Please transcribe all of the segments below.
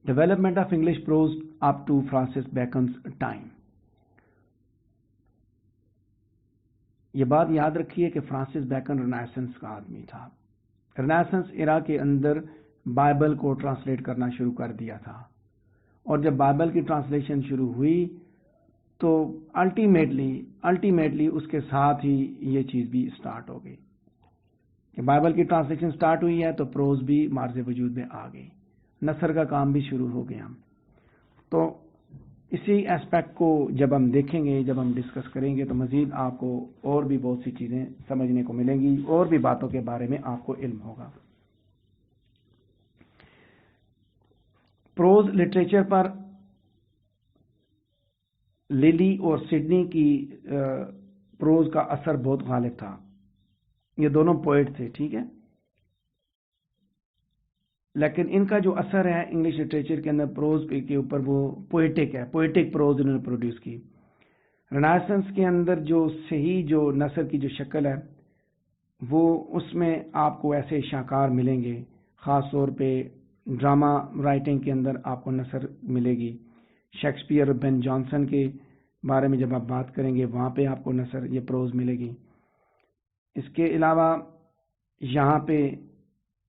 Development of English prose up to Francis Bacon's time. یہ بات یاد رکھیے کہ فرانسس بیکن رنائسنس کا آدمی تھا. رنائسنس ایرا کے اندر بائبل کو ٹرانسلیٹ کرنا شروع کر دیا تھا، اور جب بائبل کی ٹرانسلیشن شروع ہوئی تو الٹیمیٹلی اس کے ساتھ ہی یہ چیز بھی سٹارٹ ہو گئی کہ بائبل کی ٹرانسلیشن سٹارٹ ہوئی ہے تو پروز بھی مارز وجود میں آ گئی، نثر کا کام بھی شروع ہو گیا. تو اسی ایسپیکٹ کو جب ہم دیکھیں گے، جب ہم ڈسکس کریں گے تو مزید آپ کو اور بھی بہت سی چیزیں سمجھنے کو ملیں گی، اور بھی باتوں کے بارے میں آپ کو علم ہوگا. پروز لٹریچر پر للی اور سڈنی کی پروز کا اثر بہت غالب تھا. یہ دونوں پوئٹ تھے، ٹھیک ہے، لیکن ان کا جو اثر ہے انگلش لٹریچر کے اندر پروز کے اوپر وہ پوئٹک ہے، پوئٹک پروز انہوں نے پروڈیوس کی. رنائسنس کے اندر جو صحیح جو نثر کی جو شکل ہے وہ اس میں آپ کو ایسے شاہکار ملیں گے، خاص طور پہ ڈرامہ رائٹنگ کے اندر آپ کو نثر ملے گی. شیکسپیئر اور بین جانسن کے بارے میں جب آپ بات کریں گے وہاں پہ آپ کو نثر یہ پروز ملے گی. اس کے علاوہ یہاں پہ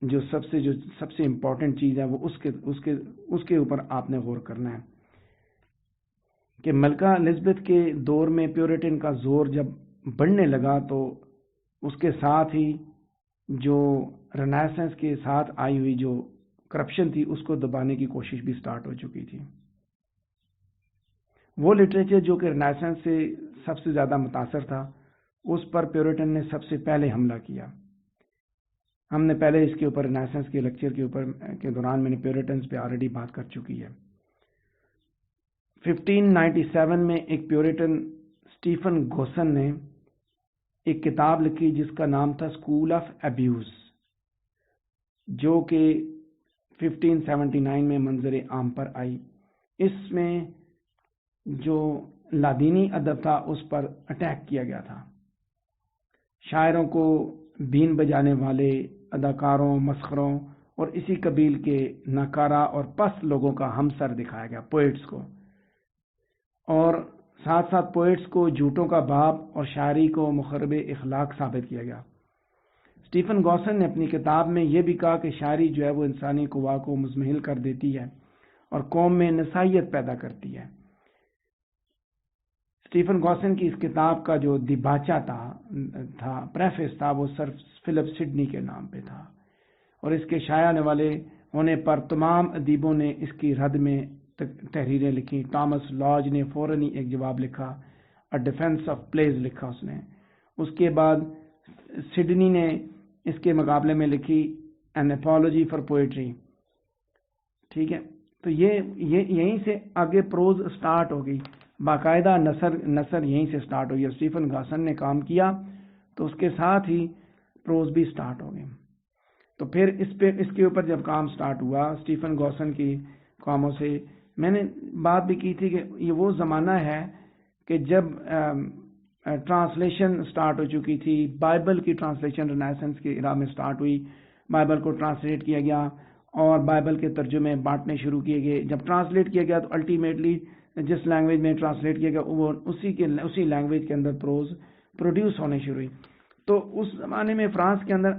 جو سب سے امپورٹنٹ چیز ہے وہ اس کے اوپر آپ نے غور کرنا ہے کہ ملکہ الزبتھ کے دور میں پیورٹن کا زور جب بڑھنے لگا تو اس کے ساتھ ہی جو رنائسنس کے ساتھ آئی ہوئی جو کرپشن تھی اس کو دبانے کی کوشش بھی سٹارٹ ہو چکی تھی. وہ لٹریچر جو کہ رنائسنس سے سب سے زیادہ متاثر تھا اس پر پیورٹن نے سب سے پہلے حملہ کیا. ہم نے پہلے اس کے اوپر رنائسنس کے لیکچر کے دوران میں نے پیورٹنز پہ آلریڈی بات کر چکی ہے. 1597 میں ایک پیورٹن سٹیفن گوسن نے ایک کتاب لکھی جس کا نام تھا اسکول آف ابیوز، جو کہ 1579 میں منظر عام پر آئی. اس میں جو لادینی ادب تھا اس پر اٹیک کیا گیا تھا. شاعروں کو بین بجانے والے اداکاروں، مسخروں اور اسی قبیل کے ناکارہ اور پست لوگوں کا ہمسر دکھایا گیا، پوئٹس کو، اور ساتھ ساتھ پوئٹس کو جھوٹوں کا باپ اور شاعری کو مخرب اخلاق ثابت کیا گیا. سٹیفن گوسن نے اپنی کتاب میں یہ بھی کہا کہ شاعری جو ہے وہ انسانی قوا کو مزمحل کر دیتی ہے اور قوم میں نسائیت پیدا کرتی ہے. سٹیفن گوسن کی اس کتاب کا جو دیباچہ تھا پریفیس تھا وہ سر فلپ سڈنی کے نام پہ تھا، اور اس کے شائع ہونے ہونے پر تمام ادیبوں نے اس کی رد میں تحریریں لکھی. ٹامس لاج نے فوراً ہی ایک جواب لکھا، اے ڈیفینس آف پلیز لکھا اس نے. اس کے بعد سڈنی نے اس کے مقابلے میں لکھی این اپالوجی فار پوئٹری. ٹھیک ہے، تو یہ یہیں سے آگے پروز سٹارٹ ہو گئی، باقاعدہ نثر یہیں سے سٹارٹ ہو گیا. سٹیفن گوسن نے کام کیا تو اس کے ساتھ ہی پروز بھی سٹارٹ ہو گئے. تو پھر اس کے اوپر جب کام سٹارٹ ہوا سٹیفن گوسن کی کاموں سے، میں نے بات بھی کی تھی کہ یہ وہ زمانہ ہے کہ جب ٹرانسلیشن سٹارٹ ہو چکی تھی. بائبل کی ٹرانسلیشن رنائسنس کے ایرا میں سٹارٹ ہوئی، بائبل کو ٹرانسلیٹ کیا گیا اور بائبل کے ترجمے بانٹنے شروع کیے گئے. جب ٹرانسلیٹ کیا گیا تو الٹیمیٹلی جس لینگویج میں ٹرانسلیٹ کیا گیا وہ اسی لینگویج کے اندر پروز پروڈیوس ہونے شروع ہوئی. تو اس زمانے میں فرانس کے اندر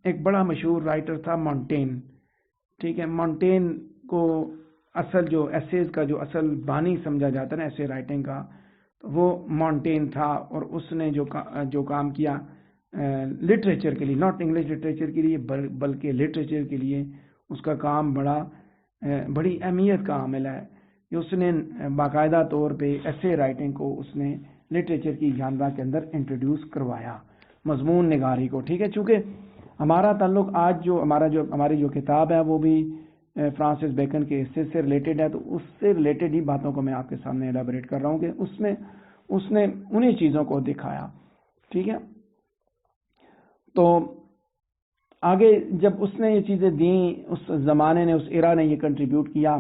ایک بڑا مشہور رائٹر تھا مونٹین. ٹھیک ہے، مونٹین کو اصل جو ایسیز کا جو اصل بانی سمجھا جاتا ہے نا ایسے رائٹنگ کا، تو وہ مونٹین تھا. اور اس نے جو کام کیا لٹریچر کے لیے، ناٹ انگلش لٹریچر کے لیے بلکہ لٹریچر کے لیے، اس کا کام بڑی اہمیت کا عامل ہے. اس نے باقاعدہ طور پہ ایسے رائٹنگ کو اس نے لٹریچر کی جانرا کے اندر انٹروڈیوس کروایا، مضمون نگاری کو. ٹھیک ہے، چونکہ ہمارا تعلق آج ہماری جو کتاب ہے وہ بھی فرانسس بیکن کے حصے سے ریلیٹڈ ہے، تو اس سے ریلیٹڈ ہی باتوں کو میں آپ کے سامنے ایلیبریٹ کر رہا ہوں کہ اس نے انہی چیزوں کو دکھایا. ٹھیک ہے، تو آگے جب اس نے یہ چیزیں دیں، اس زمانے نے، اس ایرا نے یہ کنٹریبیوٹ کیا،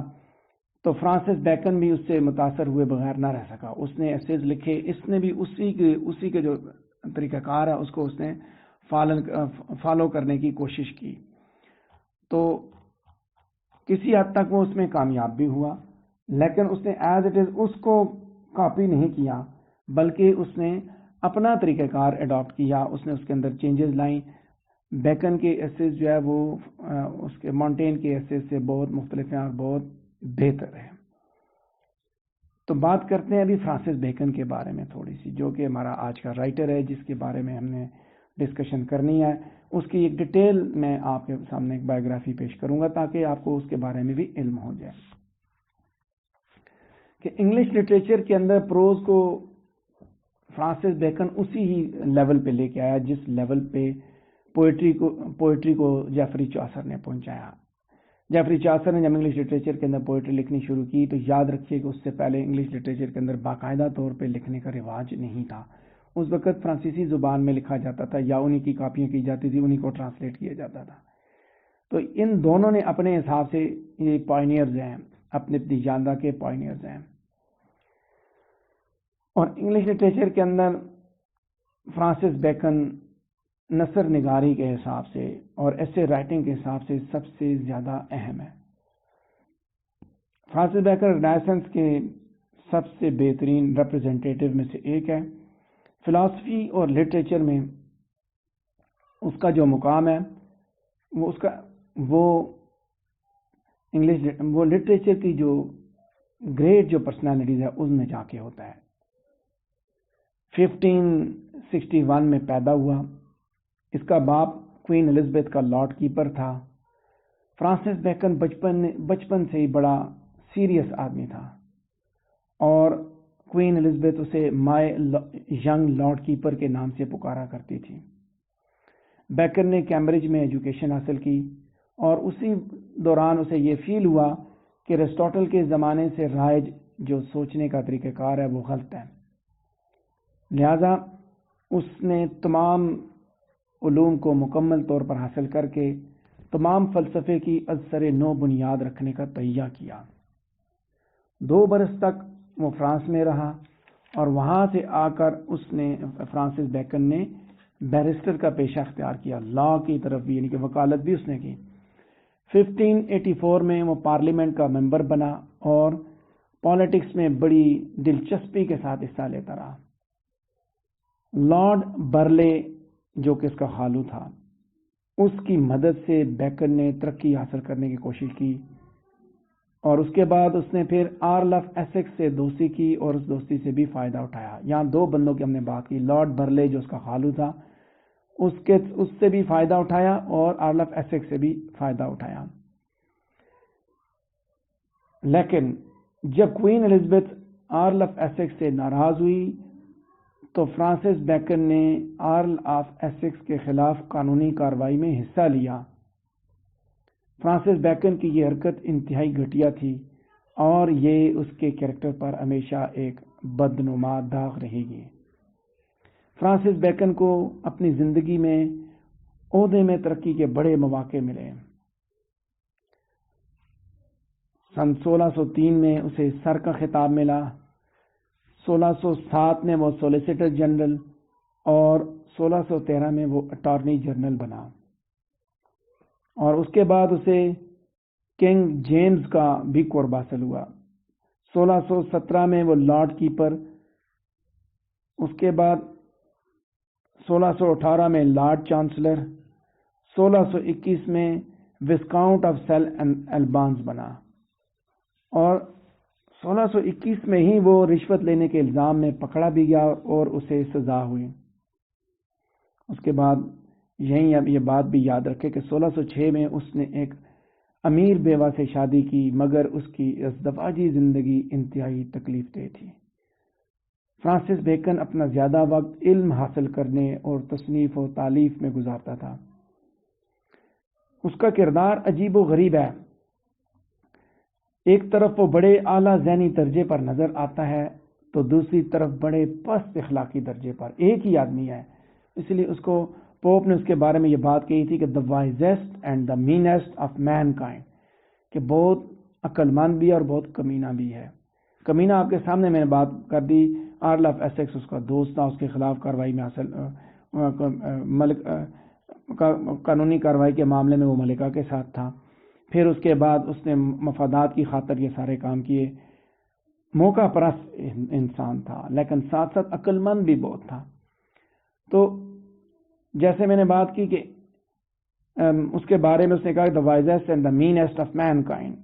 تو فرانسس بیکن بھی اس سے متاثر ہوئے بغیر نہ رہ سکا. اس نے ایسیز لکھے، اس نے بھی اسی کے جو طریقہ کار ہے اس کو اس نے فالو کرنے کی کوشش کی. تو کسی حد تک وہ اس میں کامیاب بھی ہوا، لیکن اس نے ایز اٹ از اس کو کاپی نہیں کیا، بلکہ اس نے اپنا طریقہ کار اڈاپٹ کیا، اس نے اس کے اندر چینجز لائیں۔ بیکن کے ایسیز جو ہے وہ اس کے مونٹین کے ایسیز سے بہت مختلف ہیں اور بہت بہتر ہیں۔ تو بات کرتے ہیں ابھی فرانسس بیکن کے بارے میں تھوڑی سی، جو کہ ہمارا آج کا رائٹر ہے، جس کے بارے میں ہم نے ڈسکشن کرنی ہے۔ اس کی ایک ڈیٹیل میں آپ کے سامنے ایک بایوگرافی پیش کروں گا تاکہ آپ کو اس کے بارے میں بھی علم ہو جائے کہ انگلش لٹریچر کے اندر پروز کو فرانسس بیکن اسی ہی لیول پہ لے کے آیا جس لیول پہ پوئٹری کو جیفری چاسر نے پہنچایا۔ جیفری چاسر نے جب انگلش لٹریچر کے اندر پوئٹری لکھنی شروع کی تو یاد رکھیے کہ اس سے پہلے انگلش لٹریچر کے اندر باقاعدہ طور پہ لکھنے کا رواج نہیں تھا۔ اس وقت فرانسیسی زبان میں لکھا جاتا تھا یا انہی کی کاپیاں کی جاتی تھی، انہی کو ٹرانسلیٹ کیا جاتا تھا۔ تو ان دونوں نے اپنے حساب سے یہ پائنیئرز ہیں، اپنی جاندا کے پائنیئرز ہیں۔ اور انگلش لٹریچر کے اندر فرانسس بیکن نثر نگاری کے حساب سے اور ایسے رائٹنگ کے حساب سے سب سے زیادہ اہم ہے۔ فرانسس بیکن رینیسانس کے سب سے بہترین ریپرزینٹیٹیو میں سے ایک ہے۔ فلسفی اور لٹریچر میں اس کا جو مقام ہے وہ لٹریچر کی جو گریٹ جو پرسنالٹیز ہے اس میں جا کے ہوتا ہے۔ 1561 میں پیدا ہوا۔ اس کا باپ کوئین الزبیتھ کا لارڈ کیپر تھا۔ فرانسس بیکن بچپن سے ہی بڑا سیریس آدمی تھا اور کوئین الزبیتھ اسے مائی ینگ لارڈ کیپر کے نام سے پکارا کرتی تھی۔ بیکن نے کیمبرج میں ایجوکیشن حاصل کی اور اسی دوران اسے یہ فیل ہوا کہ ایرسٹوٹل کے زمانے سے رائج جو سوچنے کا طریقہ کار ہے وہ غلط ہے، لہذا اس نے تمام علوم کو مکمل طور پر حاصل کر کے تمام فلسفے کی از سر نو بنیاد رکھنے کا تہیہ کیا۔ 2 برس تک وہ فرانس میں رہا اور وہاں سے آ کر فرانسس بیکن نے بیرسٹر کا پیشہ اختیار کیا، لا کی طرف بھی، یعنی کہ وکالت بھی اس نے کی۔ 1584 میں وہ پارلیمنٹ کا ممبر بنا اور پالیٹکس میں بڑی دلچسپی کے ساتھ حصہ لیتا رہا۔ لارڈ برلے جو کہ اس کا خالو تھا، اس کی مدد سے بیکن نے ترقی حاصل کرنے کی کوشش کی اور اس کے بعد اس نے پھر آرل آف ایسیکس سے دوستی کی اور اس دوستی سے بھی فائدہ اٹھایا۔ یہاں 2 بندوں کی ہم نے بات کی، لارڈ برلے جو اس کا خالو تھا اس سے بھی فائدہ اٹھایا اور آرل آف ایسیکس سے بھی فائدہ اٹھایا۔ لیکن جب queen Elizabeth oral of Essex سے ناراض ہوئی تو فرانسس بیکن نے آرل آف ایسیکس کے خلاف قانونی کارروائی میں حصہ لیا۔ فرانسس بیکن کی یہ حرکت انتہائی گھٹیا تھی اور یہ اس کے کریکٹر پر ہمیشہ ایک بدنما داغ رہے گی۔ فرانسس بیکن کو اپنی زندگی میں عہدے میں ترقی کے بڑے مواقع ملے۔ سن 1603 میں اسے سر کا خطاب ملا، 1607 میں وہ سولیسیٹر جنرل اور 1613 میں وہ اٹارنی جنرل بنا، اور اس کے بعد اسے کنگ جیمز کا بھی قرب حاصل ہوا۔ 1617 میں وہ لارڈ کیپر، اس کے بعد 1618 میں لارڈ چانسلر، 1621 میں وسکاؤنٹ آف سیل البانز بنا اور 1621 میں ہی وہ رشوت لینے کے الزام میں پکڑا بھی گیا اور اسے سزا ہوئی۔ اس کے بعد یہیں اب یہ بات بھی یاد رکھے کہ 1606 میں اس نے ایک امیر بیوہ سے شادی کی، مگر اس کی ازدواجی زندگی انتہائی تکلیف دہ تھی۔ فرانسس بیکن اپنا زیادہ وقت علم حاصل کرنے اور تصنیف و تالیف میں گزارتا تھا۔ اس کا کردار عجیب و غریب ہے، ایک طرف وہ بڑے اعلیٰ ذہنی درجے پر نظر آتا ہے تو دوسری طرف بڑے پست اخلاقی درجے پر، ایک ہی آدمی ہے۔ اس لیے اس کو پوپ نے اس کے بارے میں یہ بات کہی تھی کہ the wisest and the meanest of mankind، کہ بہت عقل مند بھی ہے اور بہت کمینہ بھی ہے۔ کمینہ آپ کے سامنے میں نے بات کر دی، آرل آف ایسیکس اس کا دوست تھا، اس کے خلاف کارروائی میں قانونی کارروائی کے معاملے میں وہ ملکہ کے ساتھ تھا، پھر اس کے بعد اس نے مفادات کی خاطر یہ سارے کام کیے. موقع پرست انسان تھا لیکن ساتھ ساتھ عقل مند بھی بہت تھا. تو جیسے میں نے بات کی کہ اس کے بارے میں اس نے کہا the wisest and the meanest of mankind.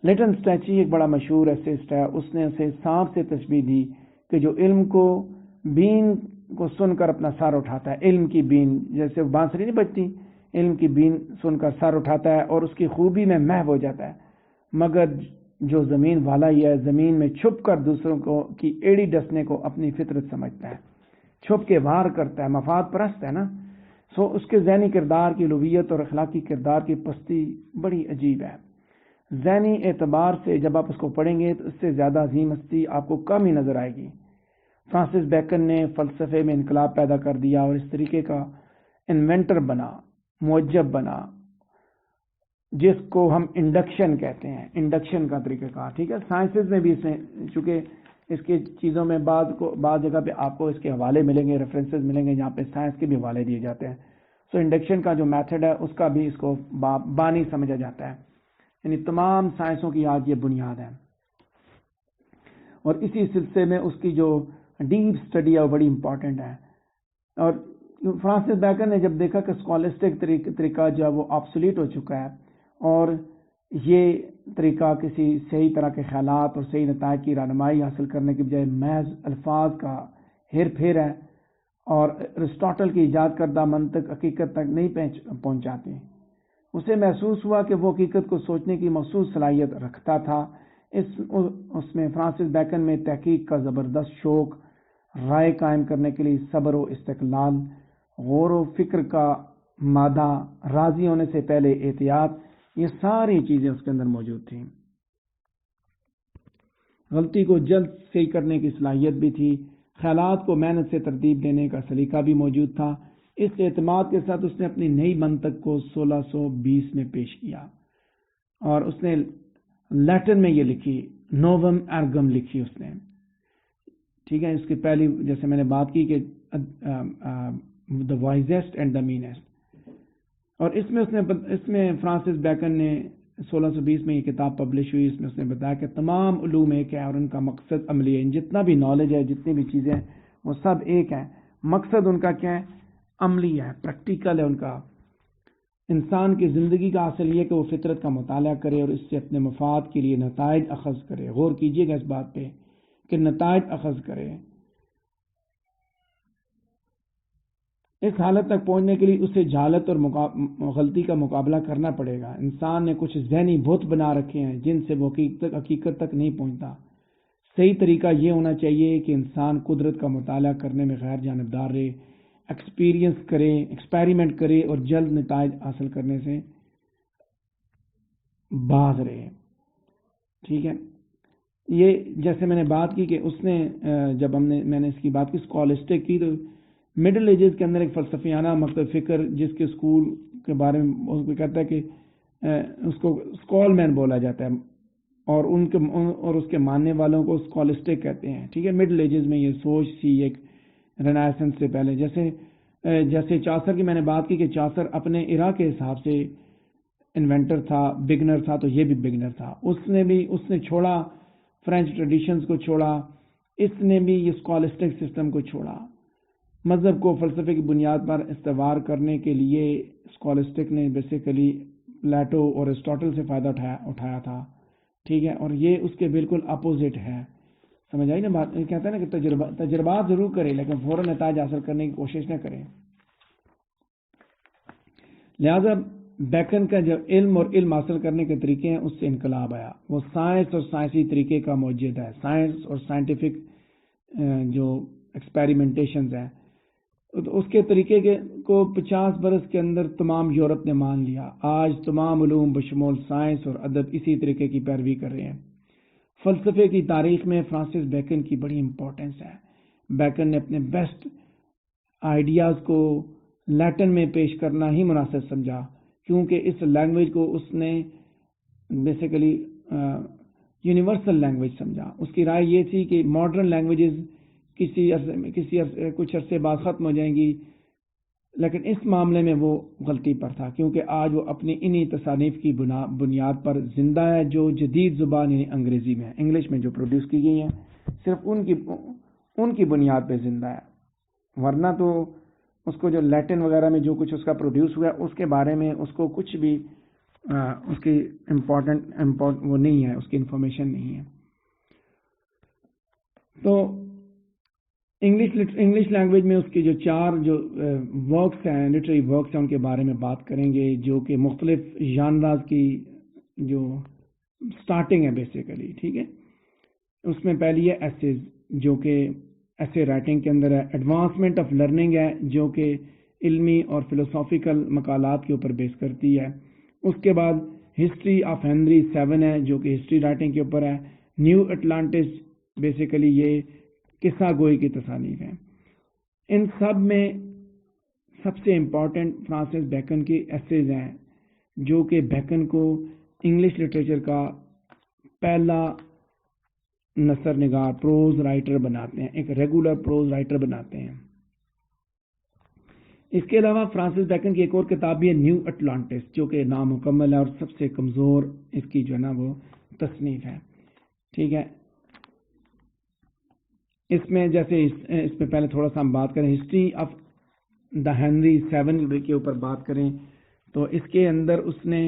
لیٹن اسٹیچی ایک بڑا مشہور ایسسٹ ہے, اس نے اسے سانپ سے تشبیہ دی کہ جو علم کو بین کو سن کر اپنا سر اٹھاتا ہے, علم کی بین جیسے بانسری نہیں بجتی, علم کی بین سن کر سر اٹھاتا ہے اور اس کی خوبی میں محو ہو جاتا ہے, مگر جو زمین والا ہی ہے زمین میں چھپ کر دوسروں کو کی ایڑی ڈسنے کو اپنی فطرت سمجھتا ہے, چھپ کے وار کرتا ہے, مفاد پرست ہے نا. سو اس کے ذہنی کردار کی الوہیت اور اخلاقی کردار کی پستی بڑی عجیب ہے. ذہنی اعتبار سے جب آپ اس کو پڑھیں گے تو اس سے زیادہ عظیم ہستی آپ کو کم ہی نظر آئے گی. فرانسس بیکن نے فلسفے میں انقلاب پیدا کر دیا اور اس طریقے کا انوینٹر بنا, موجب بنا, جس کو ہم انڈکشن کہتے ہیں, انڈکشن کا طریقہ کار. ٹھیک ہے, سائنسز میں بھی اس نے, چونکہ اس کی چیزوں میں بعض جگہ پہ آپ کو اس کے حوالے ملیں گے, ریفرنسز ملیں گے جہاں پہ سائنس کے بھی حوالے دیے جاتے ہیں. سو انڈکشن کا جو میتھڈ ہے اس کا بھی اس کو بانی سمجھا جاتا ہے, یعنی تمام سائنسوں کی آج یہ بنیاد ہے. اور اسی سلسلے میں اس کی جو ڈیپ اسٹڈی ہے وہ بڑی امپورٹنٹ ہے. اور فرانسس بیکن نے جب دیکھا کہ اسکالسٹک طریقہ جو ہے وہ آبسولیٹ ہو چکا ہے اور یہ طریقہ کسی صحیح طرح کے خیالات اور صحیح نتائج کی رہنمائی حاصل کرنے کے بجائے محض الفاظ کا ہیر پھیر ہے اور ارسطاٹل کی ایجاد کردہ منطق حقیقت تک نہیں پہنچاتے, اسے محسوس ہوا کہ وہ حقیقت کو سوچنے کی مخصوص صلاحیت رکھتا تھا. اس میں فرانسس بیکن میں تحقیق کا زبردست شوق, رائے قائم کرنے کے لیے صبر و استقلال, غور و فکر کا مادہ, راضی ہونے سے پہلے احتیاط, یہ ساری چیزیں اس کے اندر موجود تھیں. غلطی کو جلد صحیح کرنے کی صلاحیت بھی تھی, خیالات کو محنت سے ترتیب دینے کا سلیقہ بھی موجود تھا. اس اعتماد کے ساتھ اس نے اپنی نئی منطق کو 1620 میں پیش کیا اور اس نے لیٹن میں یہ لکھی, نووم ارگم لکھی اس نے. ٹھیک ہے, اس کی پہلی جیسے میں نے بات کی کہ the wisest and the meanest, اور اس میں فرانسس بیکن نے 1620 میں یہ کتاب پبلش ہوئی. اس میں اس نے بتایا کہ تمام علوم ایک ہے اور ان کا مقصد عملی ہے. جتنا بھی نالج ہے, جتنی بھی چیزیں ہیں وہ سب ایک ہیں, مقصد ان کا کیا ہے, عملی ہے, پریکٹیکل ہے ان کا. انسان کی زندگی کا حاصل یہ کہ وہ فطرت کا مطالعہ کرے اور اس سے اپنے مفاد کے لیے نتائج اخذ کرے. غور کیجئے گا اس بات پہ کہ نتائج اخذ کرے. اس حالت تک پہنچنے کے لیے اسے جہالت اور غلطی کا مقابلہ کرنا پڑے گا. انسان نے کچھ ذہنی بت بنا رکھے ہیں جن سے وہ حقیقت تک نہیں پہنچتا. صحیح طریقہ یہ ہونا چاہیے کہ انسان قدرت کا مطالعہ کرنے میں غیر جانبدار رہے, ایکسپیریمنٹ کرے اور جلد نتائج حاصل کرنے سے باز رہے. ٹھیک ہے, یہ جیسے میں نے بات کی کہ اس نے جب میں نے اس کی بات کی اسکالسٹک کی, تو مڈل ایجز کے اندر ایک فلسفیانہ مکتب فکر جس کے اسکول کے بارے میں اس کو کہتا ہے کہ اس کو اسکال مین بولا جاتا ہے اور اس کے ماننے والوں کو اسکالسٹک کہتے ہیں. ٹھیک ہے, مڈل ایجز میں یہ سوچ تھی ایک رینیسنس سے پہلے. جیسے چاسر کی میں نے بات کی کہ چاسر اپنے ایرا کے حساب سے انوینٹر تھا, بگنر تھا, تو یہ بھی بگنر تھا. اس نے چھوڑا فرینچ ٹریڈیشنز کو چھوڑا, اس نے بھی یہ اسکالسٹک سسٹم کو چھوڑا. مذہب کو فلسفے کی بنیاد پر استوار کرنے کے لیے اسکالسٹک نے بیسیکلی پلیٹو اور ارسطاٹل سے فائدہ اٹھایا تھا. ٹھیک ہے, اور یہ اس کے بالکل اپوزٹ ہے. سمجھ آئی نا بات؟ کہتا ہے نا کہ تجربات ضرور کریں لیکن فوراً نتائج حاصل کرنے کی کوشش نہ کریں. لہذا بیکن کا جو علم اور علم حاصل کرنے کے طریقے ہیں اس سے انقلاب آیا. وہ سائنس اور سائنسی طریقے کا موجد ہے. سائنس اور سائنٹیفک جو ایکسپیریمنٹیشنز ہیں اس کے طریقے کو 50 برس کے اندر تمام یورپ نے مان لیا. آج تمام علوم بشمول سائنس اور ادب اسی طریقے کی پیروی کر رہے ہیں. فلسفے کی تاریخ میں فرانسس بیکن کی بڑی امپورٹنس ہے. بیکن نے اپنے بیسٹ آئیڈیاز کو لیٹن میں پیش کرنا ہی مناسب سمجھا کیونکہ اس لینگویج کو اس نے بیسیکلی یونیورسل لینگویج سمجھا. اس کی رائے یہ تھی کہ ماڈرن لینگویجز کچھ عرصے بعد ختم ہو جائیں گی لیکن اس معاملے میں وہ غلطی پر تھا، کیونکہ آج وہ اپنی انہی تصانیف کی بنیاد پر زندہ ہے جو جدید زبان یعنی انگریزی میں انگلش میں جو پروڈیوس کی گئی ہیں، صرف ان کی بنیاد پہ زندہ ہے، ورنہ تو اس کو جو لیٹن وغیرہ میں جو کچھ اس کا پروڈیوس ہوا ہے اس کے بارے میں اس کو کچھ بھی اس کی امپورٹنٹ وہ نہیں ہے، اس کی انفارمیشن نہیں ہے۔ تو انگلش لینگویج میں اس کی جو 4 جو ورکس ہیں، لٹریری ورکس ہیں، ان کے بارے میں بات کریں گے، جو کہ مختلف ژانراز کی جو سٹارٹنگ ہے بیسیکلی، ٹھیک ہے۔ اس میں پہلی ہے ایسیز، جو کہ ایسے رائٹنگ کے اندر ہے۔ ایڈوانسمنٹ آف لرننگ ہے، جو کہ علمی اور فلسافیکل مقالات کے اوپر بیس کرتی ہے۔ اس کے بعد ہسٹری آف ہنری 7 ہے، جو کہ ہسٹری رائٹنگ کے اوپر ہے۔ نیو اٹلانٹس بیسیکلی یہ قصہ گوئی کی تصانیف ہیں۔ ان سب میں سب سے امپورٹنٹ فرانسس بیکن کی ایسیز ہیں، جو کہ بیکن کو انگلش لٹریچر کا پہلا نثر نگار، پروز رائٹر بناتے ہیں، ایک ریگولر پروز رائٹر بناتے ہیں۔ اس کے علاوہ فرانسس بیکن کی ایک اور کتاب بھی ہے، نیو اٹلانٹس، جو کہ نامکمل ہے اور سب سے کمزور اس کی جو ہے نا وہ تصنیف ہے، ٹھیک ہے۔ اس میں جیسے اس میں پہلے تھوڑا سا ہم بات کریں ہسٹری آف دا ہنری 7 کے اوپر بات کریں تو اس کے اندر اس نے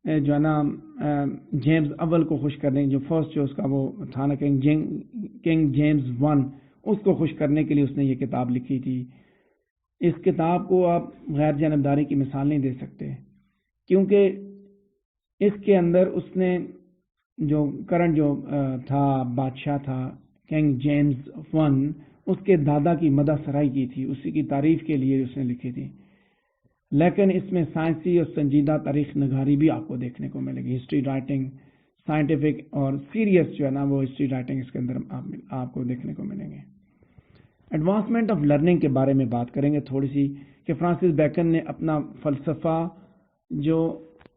جو ہے نا جیمز اول کو خوش کرنے، جو فرسٹ جو اس کا وہ تھا نا کنگ جیمز 1، اس کو خوش کرنے کے لیے اس نے یہ کتاب لکھی تھی۔ اس کتاب کو آپ غیر جانبداری کی مثال نہیں دے سکتے، کیونکہ اس کے اندر اس نے جو کرنٹ جو تھا بادشاہ تھا کنگ جیمز 1، اس کے دادا کی مدح سرائی کی تھی، اسی کی تعریف کے لیے اس نے لکھی تھی۔ لیکن اس میں سائنسی اور سنجیدہ تاریخ نگاری بھی آپ کو دیکھنے کو ملے گی، ہسٹری رائٹنگ، سائنٹیفک اور سیریس جو ہے نا وہ ہسٹری رائٹنگ اس کے اندر آپ کو دیکھنے کو ملیں گے۔ ایڈوانسمنٹ آف لرننگ کے بارے میں بات کریں گے تھوڑی سی، کہ فرانسس بیکن نے اپنا فلسفہ جو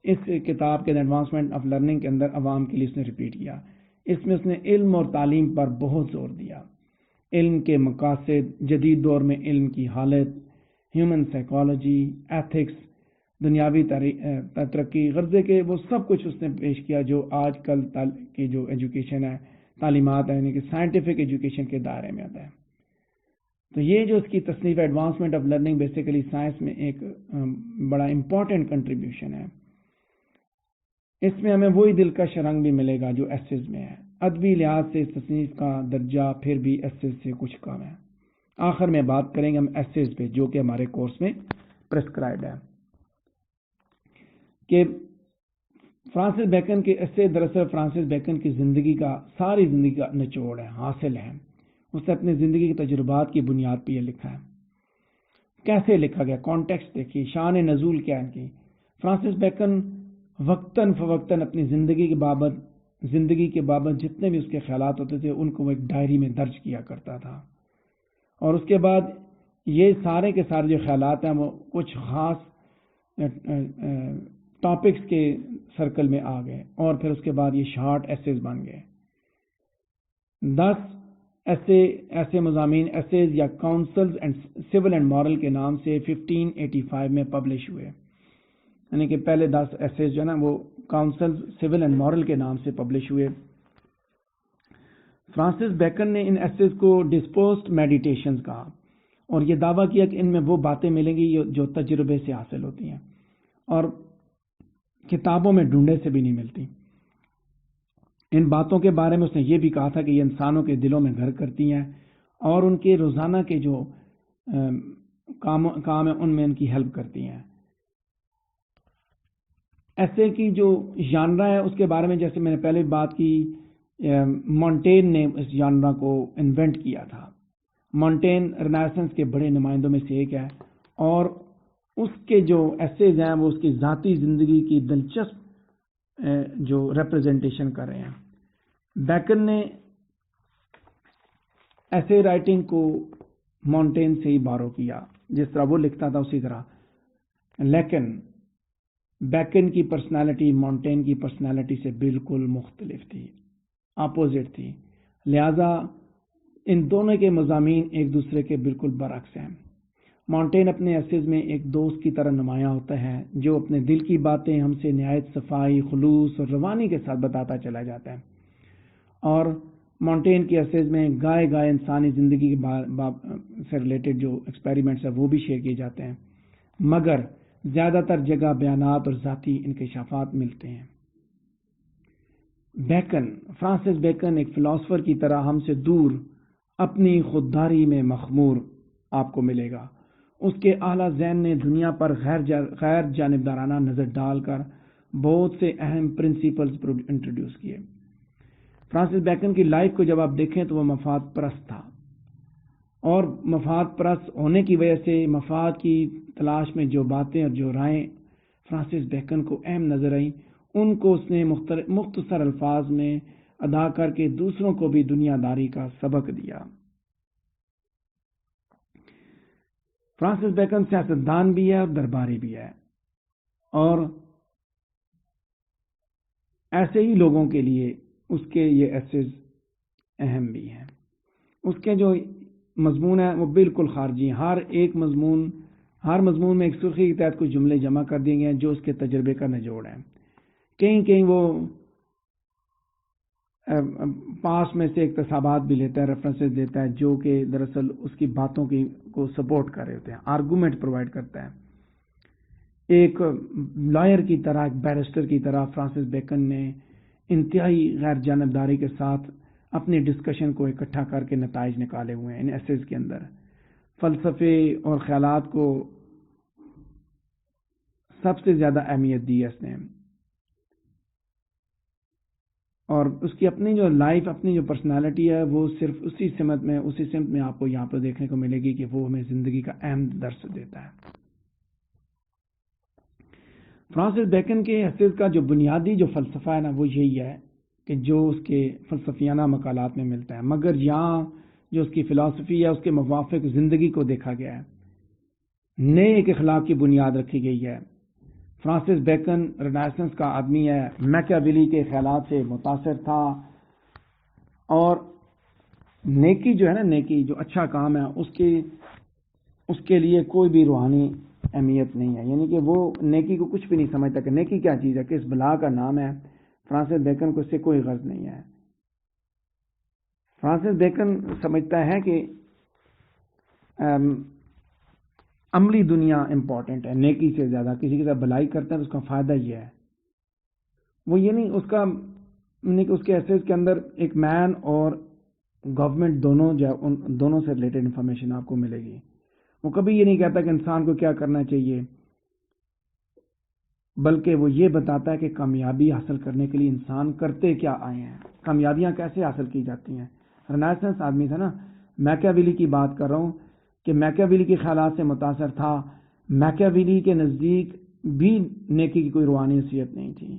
اس کتاب کے ایڈوانسمنٹ آف لرننگ کے اندر عوام کے لیے اس نے ریپیٹ کیا۔ اس میں اس نے علم اور تعلیم پر بہت زور دیا، علم کے مقاصد، جدید دور میں علم کی حالت، ہیومن سائیکالوجی، ایتھکس، دنیاوی ترقی، غرضے کے وہ سب کچھ اس نے پیش کیا جو آج کل کی جو ایجوکیشن ہے، تعلیمات ہے، یعنی کہ سائنٹیفک ایجوکیشن کے دائرے میں آتا ہے۔ تو یہ جو اس کی تصنیف advancement of learning basically science میں ایک بڑا امپورٹنٹ کنٹریبیوشن ہے۔ اس میں ہمیں وہی دلکش رنگ بھی ملے گا جو ایسیز میں ہے۔ ادبی لحاظ سے اس تصنیف کا درجہ پھر بھی ایسیز سے کچھ کم ہے۔ آخر میں بات کریں گے ہم ایسیز پہ، جو کہ ہمارے کورس میں پرسکرائبڈ ہے، کہ فرانسس بیکن کے ایسے دراصل فرانسس بیکن کی زندگی کا، ساری زندگی کا نچوڑ ہے، حاصل ہے۔ اس نے اپنی زندگی کے تجربات کی بنیاد پہ یہ لکھا ہے۔ کیسے لکھا گیا، کانٹیکسٹ دیکھیے، شان نزول کیا ہے ان کی۔ فرانسس بیکن وقتاً فوقتاً اپنی زندگی کے بابت جتنے بھی اس کے خیالات ہوتے تھے ان کو وہ ایک ڈائری میں درج کیا کرتا تھا، اور اس کے بعد یہ سارے کے سارے جو خیالات ہیں وہ کچھ خاص ٹاپکس کے سرکل میں آ گئے، اور پھر اس کے بعد یہ شارٹ ایسیز بن گئے۔ 10 ایسے مضامین ایسیز یا councils and civil and moral کے نام سے 1585 میں پبلش ہوئے، یعنی کہ پہلے 10 ایسیز جو ہے نا وہ کاؤنسلز سول اینڈ مورل کے نام سے پبلش ہوئے۔ فرانسس بیکن نے ان ایسیز کو ڈسپوزڈ میڈیٹیشنز کہا، اور یہ دعویٰ کیا کہ ان میں وہ باتیں ملیں گی جو تجربے سے حاصل ہوتی ہیں اور کتابوں میں ڈھونڈے سے بھی نہیں ملتی۔ ان باتوں کے بارے میں اس نے یہ بھی کہا تھا کہ یہ انسانوں کے دلوں میں گھر کرتی ہیں اور ان کے روزانہ کے جو کام ہیں ان میں ان کی ہیلپ کرتی ہیں۔ ایسے کی جو ژانرا ہے اس کے بارے میں جیسے میں نے پہلے بات کی، مونٹین نے اس ژانرا کو انوینٹ کیا تھا۔ مونٹین رینیسانس کے بڑے نمائندوں میں سے ایک ہے، اور اس کے جو ایسیز ہیں وہ اس کی ذاتی زندگی کی دلچسپ جو ریپرزنٹیشن کر رہے ہیں۔ بیکن نے ایسے رائٹنگ کو مونٹین سے ہی بارو کیا، جس طرح وہ لکھتا تھا اسی طرح، لیکن بیکن کی پرسنالٹی مونٹین کی پرسنالٹی سے بالکل مختلف تھی، اپوزٹ تھی، لہذا ان دونوں کے مضامین ایک دوسرے کے بالکل برعکس ہیں۔ مونٹین اپنے ایسیز میں ایک دوست کی طرح نمایاں ہوتا ہے جو اپنے دل کی باتیں ہم سے نہایت صفائی، خلوص اور روانی کے ساتھ بتاتا چلا جاتا ہے، اور مونٹین کے ایسیز میں گائے گائے انسانی زندگی کے سے ریلیٹڈ جو ایکسپیریمنٹس ہیں وہ بھی شیئر کیے جاتے ہیں، مگر زیادہ تر جگہ بیانات اور ذاتی انکشافات ملتے ہیں۔ فرانسس بیکن ایک فلاسفر کی طرح ہم سے دور اپنی خودداری میں مخمور آپ کو ملے گا۔ اس کے اعلیٰ ذہن نے دنیا پر غیر جانبدارانہ نظر ڈال کر بہت سے اہم پرنسپلز انٹروڈیوس کیے۔ فرانسس بیکن کی لائف کو جب آپ دیکھیں تو وہ مفاد پرست تھا، اور مفاد پرست ہونے کی وجہ سے مفاد کی تلاش میں جو باتیں اور جو رائیں فرانسس بیکن کو اہم نظر آئیں، ان کو اس نے مختصر الفاظ میں ادا کر کے دوسروں کو بھی دنیا داری کا سبق دیا۔ فرانسس بیکن سیاستدان بھی ہے اور درباری بھی ہے، اور ایسے ہی لوگوں کے لیے اس کے یہ ایسیز اہم بھی ہیں۔ اس کے جو مضمون ہے وہ بالکل خارجی ہیں۔ ہر مضمون میں ایک سرخی کے تحت کچھ جملے جمع کر دیے گئے ہیں جو اس کے تجربے کا نچوڑ ہے۔ کہیں وہ پاس میں سے اقتصابات بھی لیتا ہے، ریفرنسز دیتا ہے جو کہ دراصل اس کی باتوں کو سپورٹ کر رہے ہوتے ہیں، آرگومنٹ پرووائڈ کرتا ہے۔ ایک لائر کی طرح، ایک بیرسٹر کی طرح فرانسس بیکن نے انتہائی غیر جانبداری کے ساتھ اپنی ڈسکشن کو اکٹھا کر کے نتائج نکالے ہوئے ہیں۔ ان ایسیز کے اندر فلسفے اور خیالات کو سب سے زیادہ اہمیت دی ہے اس نے، اور اس کی اپنی جو لائف، اپنی جو پرسنالٹی ہے وہ صرف اسی سمت میں آپ کو یہاں پر دیکھنے کو ملے گی کہ وہ ہمیں زندگی کا اہم درس دیتا ہے۔ فرانسس بیکن کے ایسیز کا جو بنیادی جو فلسفہ ہے نا وہ یہی ہے کہ جو اس کے فلسفیانہ مقالات میں ملتا ہے، مگر یہاں جو اس کی فلسفی ہے اس کے موافق زندگی کو دیکھا گیا ہے، نئے ایک اخلاق کی بنیاد رکھی گئی ہے۔ فرانسس بیکن رینیسنس کا آدمی ہے، میکیاویلی کے خیالات سے متاثر تھا، اور نیکی جو ہے نا، نیکی جو اچھا کام ہے اس کے لیے کوئی بھی روحانی اہمیت نہیں ہے، یعنی کہ وہ نیکی کو کچھ بھی نہیں سمجھتا کہ نیکی کیا چیز ہے، کہ اس بلا کا نام ہے۔ فرانسس بیکن کو اس سے کوئی غرض نہیں ہے۔ فرانسس بیکن سمجھتا ہے کہ عملی دنیا امپورٹنٹ ہے نیکی سے زیادہ۔ کسی کے ساتھ بلائی کرتا ہے تو اس کا فائدہ یہ ہے، وہ یہ نہیں، اس کے ایسیز کے اندر ایک مین اور گورنمنٹ دونوں سے ریلیٹڈ انفارمیشن آپ کو ملے گی۔ وہ کبھی یہ نہیں کہتا کہ انسان کو کیا کرنا چاہیے، بلکہ وہ یہ بتاتا ہے کہ کامیابی حاصل کرنے کے لیے انسان کرتے کیا آئے ہیں، کامیابیاں کیسے حاصل کی جاتی ہیں۔ رینیسنس آدمی تھا نا، میکیاویلی کی بات کر رہا ہوں کہ میکیاویلی کے خیالات سے متاثر تھا۔ میکیاویلی کے نزدیک بھی نیکی کی کوئی روحانی حیثیت نہیں تھی۔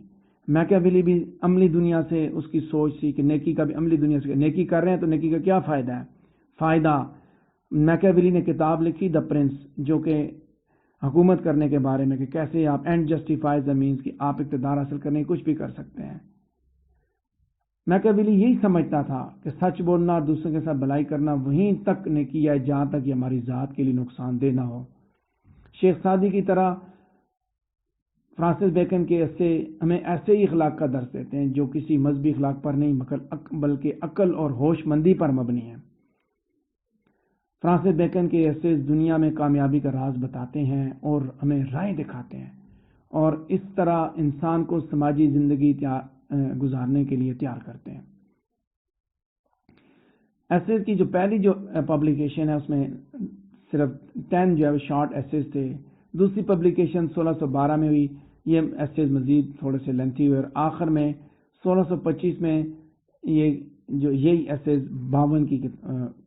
میکیاویلی بھی عملی دنیا سے اس کی سوچ تھی کہ نیکی کا بھی عملی دنیا سے، نیکی کر رہے ہیں تو نیکی کا کیا فائدہ ہے۔ میکیاویلی نے کتاب لکھی دا پرنس، جو کہ حکومت کرنے کے بارے میں، کہ کیسے آپ اینڈ جسٹیفائز دا مینس، کہ آپ اقتدار حاصل کرنے کچھ بھی کر سکتے ہیں۔ میکیاویلی یہی سمجھتا تھا کہ سچ بولنا اور دوسروں کے ساتھ بھلائی کرنا وہیں تک نیکی ہے جہاں تک یہ ہماری ذات کے لیے نقصان دہ نہ ہو۔ شیخ سعدی کی طرح فرانسس بیکن کے ہمیں ایسے ہی اخلاق کا درس دیتے ہیں جو کسی مذہبی اخلاق پر نہیں بلکہ عقل اور ہوش مندی پر مبنی ہے۔ فرانسس بیکن کے ایسے دنیا میں کامیابی کا راز بتاتے ہیں اور ہمیں رائے دکھاتے ہیں، اور اس طرح انسان کو سماجی زندگی گزارنے کے لیے تیار کرتے ہیں۔ ایسیز کی جو پہلی جو پبلیکیشن ہے اس میں صرف 10 جو ہے شارٹ ایسیز تھے۔ دوسری پبلیکیشن 1612 میں ہوئی، یہ ایسیز مزید تھوڑے سے لینتھی ہوئے، اور آخر میں 1625 میں یہی ایسیز 52 کی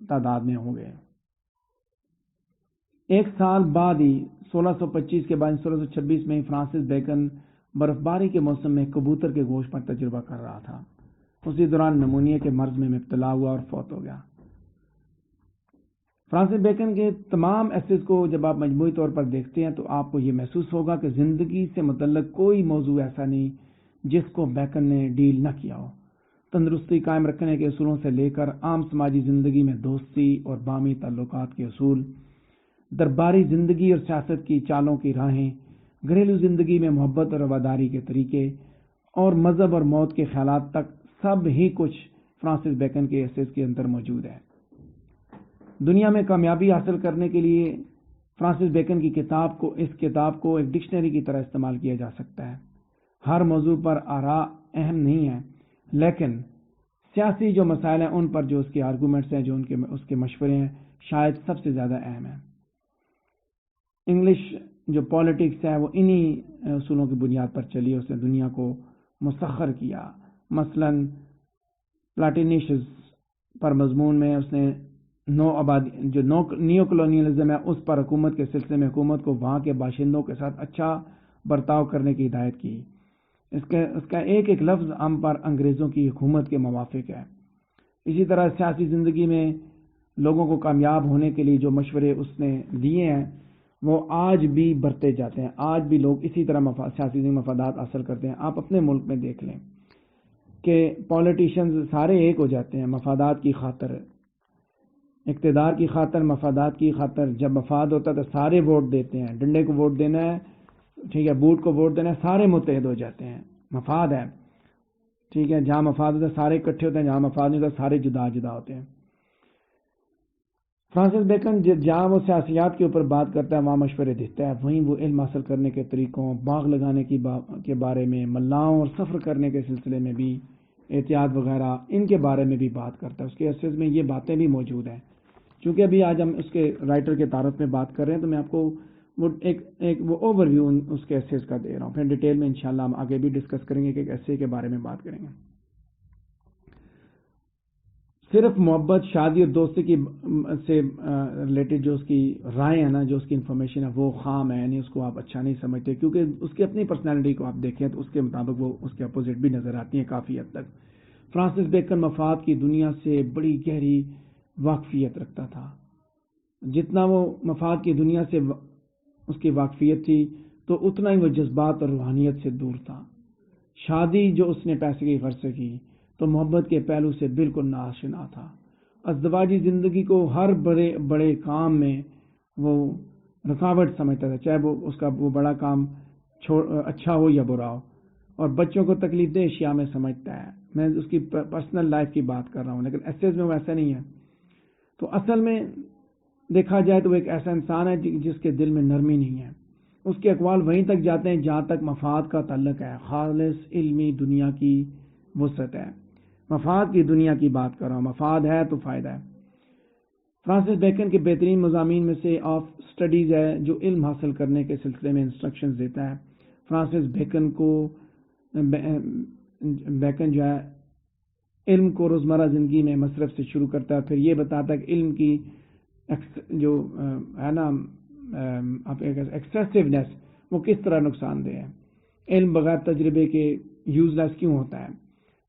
تعداد میں ہو گئے۔ ایک سال بعد ہی 1625 کے بعد 1626 میں فرانسس بیکن برف باری کے موسم میں کبوتر کے گوشت پر تجربہ کر رہا تھا۔ اسی دوران نمونیا کے مرض میں مبتلا ہوا اور فوت ہو گیا۔ فرانسس بیکن کے تمام ایسیز کو جب آپ مجموعی طور پر دیکھتے ہیں تو آپ کو یہ محسوس ہوگا کہ زندگی سے متعلق کوئی موضوع ایسا نہیں جس کو بیکن نے ڈیل نہ کیا ہو۔ تندرستی قائم رکھنے کے اصولوں سے لے کر عام سماجی زندگی میں دوستی اور باہمی تعلقات کے اصول، درباری زندگی اور سیاست کی چالوں کی راہیں، گھریلو زندگی میں محبت اور رواداری کے طریقے، اور مذہب اور موت کے خیالات تک سب ہی کچھ فرانسس بیکن کے ایسیز کے اندر موجود ہے۔ دنیا میں کامیابی حاصل کرنے کے لیے فرانسس بیکن کی اس کتاب کو ایک ڈکشنری کی طرح استعمال کیا جا سکتا ہے۔ ہر موضوع پر آراء اہم نہیں ہے، لیکن سیاسی جو مسائل ہیں ان پر جو اس کے آرگومنٹس ہیں، جو اس کے مشورے ہیں، شاید سب سے زیادہ اہم ہیں۔ انگلش جو پالیٹکس ہے وہ انہی اصولوں کی بنیاد پر چلی، اس نے دنیا کو مسخر کیا۔ مثلا پلاٹینیشز پر مضمون میں اس نے نیو کلونیلزم ہے اس پر حکومت کے سلسلے میں حکومت کو وہاں کے باشندوں کے ساتھ اچھا برتاؤ کرنے کی ہدایت کی۔ اس کا ایک ایک لفظ ہم پر انگریزوں کی حکومت کے موافق ہے۔ اسی طرح سیاسی زندگی میں لوگوں کو کامیاب ہونے کے لیے جو مشورے اس نے دیے ہیں وہ آج بھی برتے جاتے ہیں۔ آج بھی لوگ اسی طرح سیاسی مفادات حاصل کرتے ہیں۔ آپ اپنے ملک میں دیکھ لیں کہ پولیٹیشنز سارے ایک ہو جاتے ہیں مفادات کی خاطر، اقتدار کی خاطر، مفادات کی خاطر۔ جب مفاد ہوتا ہے تو سارے ووٹ دیتے ہیں، ڈنڈے کو ووٹ دینا ہے، ٹھیک ہے، بوٹ کو ووٹ دینا ہے، سارے متحد ہو جاتے ہیں۔ مفاد ہے، ٹھیک ہے، جہاں مفاد ہوتا ہے سارے اکٹھے ہوتے ہیں، جہاں مفاد نہیں ہوتا سارے جدا جدا ہوتے ہیں۔ فرانسس بیکن جہاں وہ سیاسیات کے اوپر بات کرتا ہے وہاں مشورے دیتا ہے، وہیں وہ علم حاصل کرنے کے طریقوں، باغ لگانے کے بارے میں، ملاؤں اور سفر کرنے کے سلسلے میں بھی، احتیاط وغیرہ ان کے بارے میں بھی بات کرتا ہے۔ اس کے ایسیز میں یہ باتیں بھی موجود ہیں۔ چونکہ ابھی آج ہم اس کے رائٹر کے تعارف میں بات کر رہے ہیں تو میں آپ کو ایک وہ اوور ویو اس کے ایسیز کا دے رہا ہوں، پھر ڈیٹیل میں انشاءاللہ ہم آگے بھی ڈسکس کریں گے کہ ایک ایسے کے بارے میں بات کریں گے۔ صرف محبت، شادی اور دوستی کی سے ریلیٹڈ جو اس کی رائے ہے نا، جو اس کی انفارمیشن ہے وہ خام ہے، یعنی اس کو آپ اچھا نہیں سمجھتے، کیونکہ اس کی اپنی پرسنالٹی کو آپ دیکھیں تو اس کے مطابق وہ اس کے اپوزٹ بھی نظر آتی ہیں کافی حد تک۔ فرانسس بیکن مفاد کی دنیا سے بڑی گہری واقفیت رکھتا تھا۔ جتنا وہ مفاد کی دنیا سے اس کی واقفیت تھی تو اتنا ہی وہ جذبات اور روحانیت سے دور تھا۔ شادی جو اس نے پیسے کی غرض سے کی تو محبت کے پہلو سے بالکل ناآشنا تھا۔ ازدواجی زندگی کو ہر بڑے کام میں وہ رکاوٹ سمجھتا تھا، چاہے وہ بڑا کام اچھا ہو یا برا ہو، اور بچوں کو تکلیف دہ اشیاء میں سمجھتا ہے۔ میں اس کی پرسنل لائف کی بات کر رہا ہوں، لیکن ایسیز میں وہ ایسا نہیں ہے۔ تو اصل میں دیکھا جائے تو وہ ایک ایسا انسان ہے جس کے دل میں نرمی نہیں ہے۔ اس کے اقوال وہیں تک جاتے ہیں جہاں تک مفاد کا تعلق ہے، خالص علمی دنیا کی وسعت ہے۔ مفاد کی دنیا کی بات کر رہا ہوں، مفاد ہے تو فائدہ ہے۔ فرانسس بیکن کے بہترین مضامین میں سے آف سٹڈیز ہے جو علم حاصل کرنے کے سلسلے میں انسٹرکشنز دیتا ہے۔ فرانسس بیکن جو ہے علم کو روزمرہ زندگی میں مصرف سے شروع کرتا ہے، پھر یہ بتاتا ہے کہ علم کی جو ہے نا ایکسیسونیس وہ کس طرح نقصان دہ ہے، علم بغیر تجربے کے یوز لیس کیوں ہوتا ہے،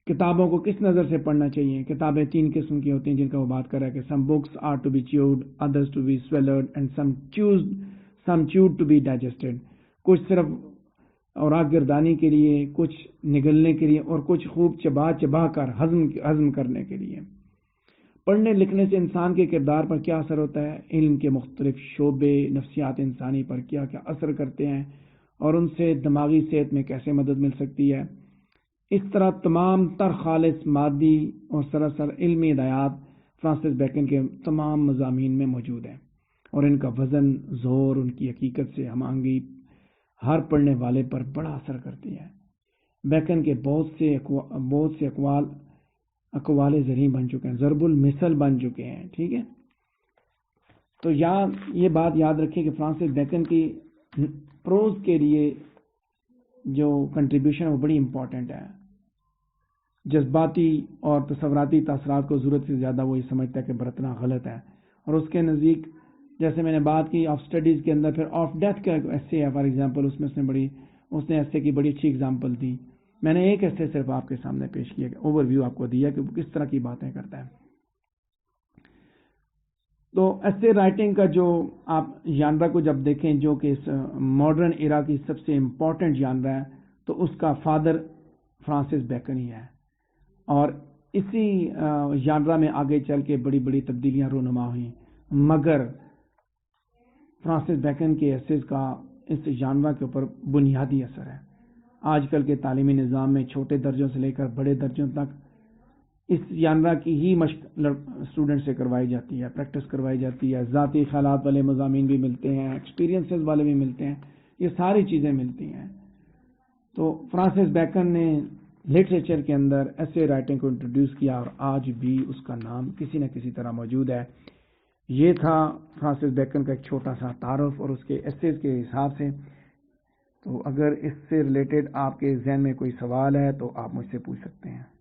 کتابوں کو کس نظر سے پڑھنا چاہیے۔ کتابیں 3 قسم کی ہوتی ہیں جن کا وہ بات کر رہا ہے کہ some books are to be chewed, others to be swallowed and some chewed to be digested۔ کچھ صرف اوراق گردانی کے لیے، کچھ نگلنے کے لیے، اور کچھ خوب چبا کر ہضم کرنے کے لیے۔ پڑھنے لکھنے سے انسان کے کردار پر کیا اثر ہوتا ہے، علم کے مختلف شعبے نفسیات انسانی پر کیا کیا اثر کرتے ہیں اور ان سے دماغی صحت میں کیسے مدد مل سکتی ہے۔ اس طرح تمام تر خالص مادی اور سراسر علمی ہدایات فرانسس بیکن کے تمام مضامین میں موجود ہیں، اور ان کا وزن، زور، ان کی حقیقت سے ہم آہنگی ہر پڑھنے والے پر بڑا اثر کرتی ہے۔ بیکن کے بہت سے اقوال زرعی بن چکے ہیں، ضرب المثل بن چکے ہیں، ٹھیک ہے۔ تو یہ بات یاد رکھیں کہ فرانسس بیکن کی پروز کے لیے جو کنٹریبیوشن ہے وہ بڑی امپورٹنٹ ہے۔ جذباتی اور تصوراتی تاثرات کو ضرورت سے زیادہ وہ یہ سمجھتا ہے کہ برتنا غلط ہے، اور اس کے نزدیک جیسے میں نے بات کی آف سٹڈیز کے اندر، پھر آف ڈیتھ کا ایسے ہے فار ایگزامپل، اس نے ایسے کی بڑی اچھی ایگزامپل دی۔ میں نے ایک ایسے صرف آپ کے سامنے پیش کیا، اوور ویو آپ کو دیا کہ وہ کس طرح کی باتیں کرتا ہے۔ تو ایسے رائٹنگ کا جو آپ ژانرا کو جب دیکھیں جو کہ اس ماڈرن ایرا کی سب سے امپورٹنٹ ژانرا ہے تو اس کا فادر فرانسس بیکن ہی ہے، اور اسی ژانرا میں آگے چل کے بڑی بڑی تبدیلیاں رونما ہوئیں، مگر فرانسس بیکن کے ایسیز کا اس جانور کے اوپر بنیادی اثر ہے۔ آج کل کے تعلیمی نظام میں چھوٹے درجوں سے لے کر بڑے درجوں تک اس جانور کی ہی مشق اسٹوڈنٹ سے کروائی جاتی ہے، پریکٹس کروائی جاتی ہے۔ ذاتی خیالات والے مضامین بھی ملتے ہیں، ایکسپیرینسز والے بھی ملتے ہیں، یہ ساری چیزیں ملتی ہیں۔ تو فرانسس بیکن نے لٹریچر کے اندر ایسے رائٹنگ کو انٹروڈیوس کیا اور آج بھی اس کا نام کسی نہ کسی طرح موجود ہے۔ یہ تھا فرانسس بیکن کا ایک چھوٹا سا تعارف اور اس کے ایسیز کے حساب سے۔ تو اگر اس سے ریلیٹڈ آپ کے ذہن میں کوئی سوال ہے تو آپ مجھ سے پوچھ سکتے ہیں۔